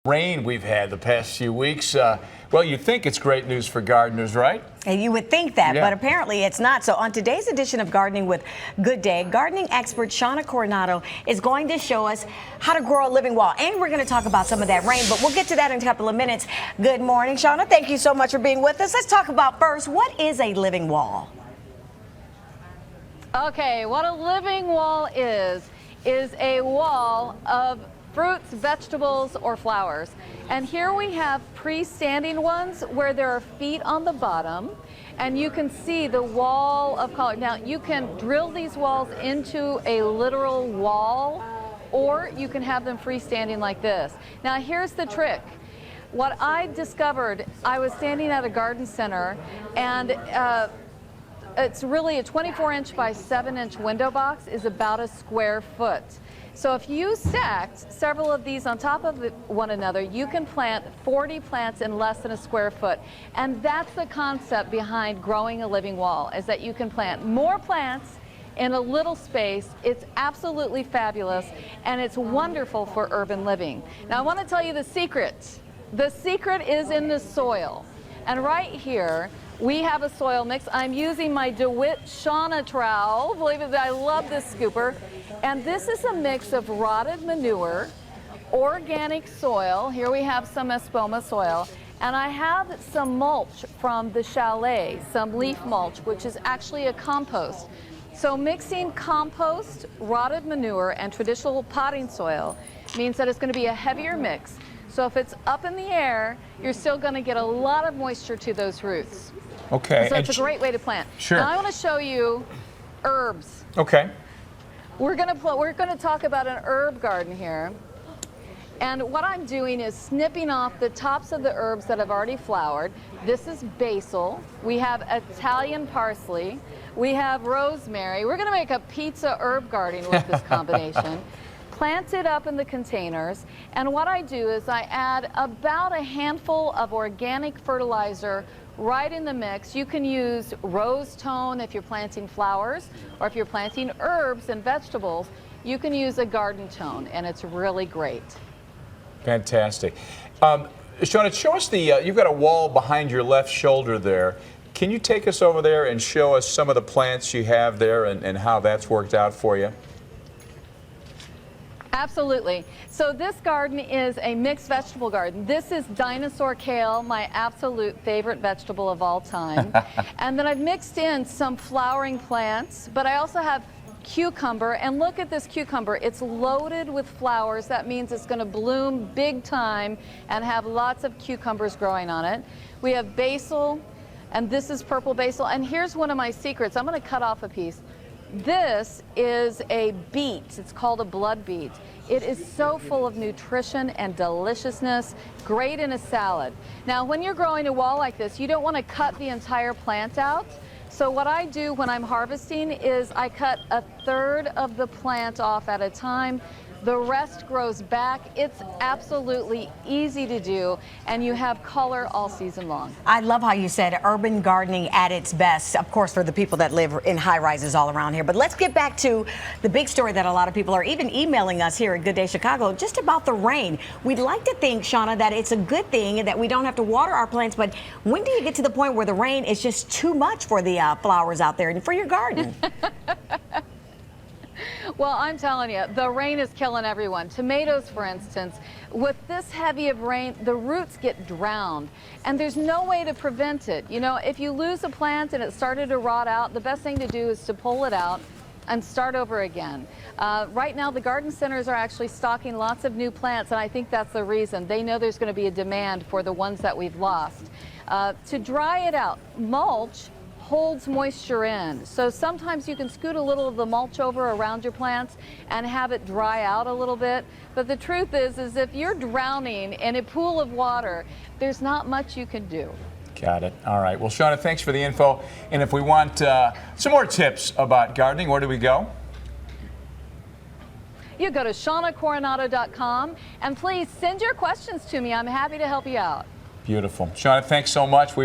Rain we've had the past few weeks. Well, you think it's great news for gardeners, right? And you would think that, Yeah. but apparently it's not. So on today's edition of Gardening with Good Day, gardening expert Shawna Coronado is going to show us how to grow a living wall. And we're going to talk about some of that rain, but we'll get to that in a couple of minutes. Good morning, Shawna. Thank you so much for being with us. Let's talk about first, what is a living wall? Okay, what a living wall is a wall of fruits, vegetables, or flowers. And here we have pre-standing ones where there are feet on the bottom, and you can see the wall of color. Now, you can drill these walls into a literal wall, or you can have them freestanding like this. Now, here's the trick. What I discovered, I was standing at a garden center, and it's really a 24-inch by 7-inch window box is about a square foot. So if you stacked several of these on top of one another, you can plant 40 plants in less than a square foot. And that's the concept behind growing a living wall, is that you can plant more plants in a little space. It's absolutely fabulous, and it's wonderful for urban living. Now, I want to tell you the secret. The secret is in the soil. And right here, we have a soil mix. I'm using my DeWitt Shawna trowel. Believe it, I love this scooper. And this is a mix of rotted manure, organic soil. Here we have some espoma soil. And I have some mulch from the chalet, some leaf mulch, which is actually a compost. So mixing compost, rotted manure, and traditional potting soil means that it's going to be a heavier mix. So if it's up in the air, you're still going to get a lot of moisture to those roots. Okay. So it's a great way to plant. Sure. Now I want to show you herbs. Okay. We're going to talk about an herb garden here. And what I'm doing is snipping off the tops of the herbs that have already flowered. This is basil. We have Italian parsley. We have rosemary. We're going to make a pizza herb garden with this combination. Plant it up in the containers, and what I do is I add about a handful of organic fertilizer right in the mix. You can use rose tone if you're planting flowers, or if you're planting herbs and vegetables, you can use a garden tone, and it's really great. Fantastic. Shawna, show us you've got a wall behind your left shoulder there. Can you take us over there and show us some of the plants you have there and how that's worked out for you? Absolutely. So this garden is a mixed vegetable garden. This is dinosaur kale, my absolute favorite vegetable of all time. And then I've mixed in some flowering plants, but I also have cucumber. And look at this cucumber. It's loaded with flowers. That means it's going to bloom big time and have lots of cucumbers growing on it. We have basil, and this is purple basil. And here's one of my secrets. I'm going to cut off a piece. This is a beet. It's called a blood beet. It is so full of nutrition and deliciousness, great in a salad. Now, when you're growing a wall like this, you don't want to cut the entire plant out. So what I do when I'm harvesting is I cut a third of the plant off at a time. The rest grows back. It's absolutely easy to do, and you have color all season long. I love how you said urban gardening at its best, of course, for the people that live in high-rises all around here. But let's get back to the big story that a lot of people are even emailing us here at Good Day Chicago, just about the rain. We'd like to think, Shawna, that it's a good thing and that we don't have to water our plants, but when do you get to the point where the rain is just too much for the flowers out there and for your garden? Well, I'm telling you, the rain is killing everyone. Tomatoes, for instance, with this heavy of rain, the roots get drowned, and there's no way to prevent it. You know, if you lose a plant and it started to rot out, the best thing to do is to pull it out and start over again. Right now, the garden centers are actually stocking lots of new plants, and I think that's the reason. They know there's going to be a demand for the ones that we've lost. To dry it out, mulch holds moisture in. So sometimes you can scoot a little of the mulch over around your plants and have it dry out a little bit. But the truth is if you're drowning in a pool of water, there's not much you can do. Got it. All right. Well, Shawna, thanks for the info. And if we want some more tips about gardening, where do we go? You go to ShawnaCoronado.com, and please send your questions to me. I'm happy to help you out. Beautiful. Shawna, thanks so much.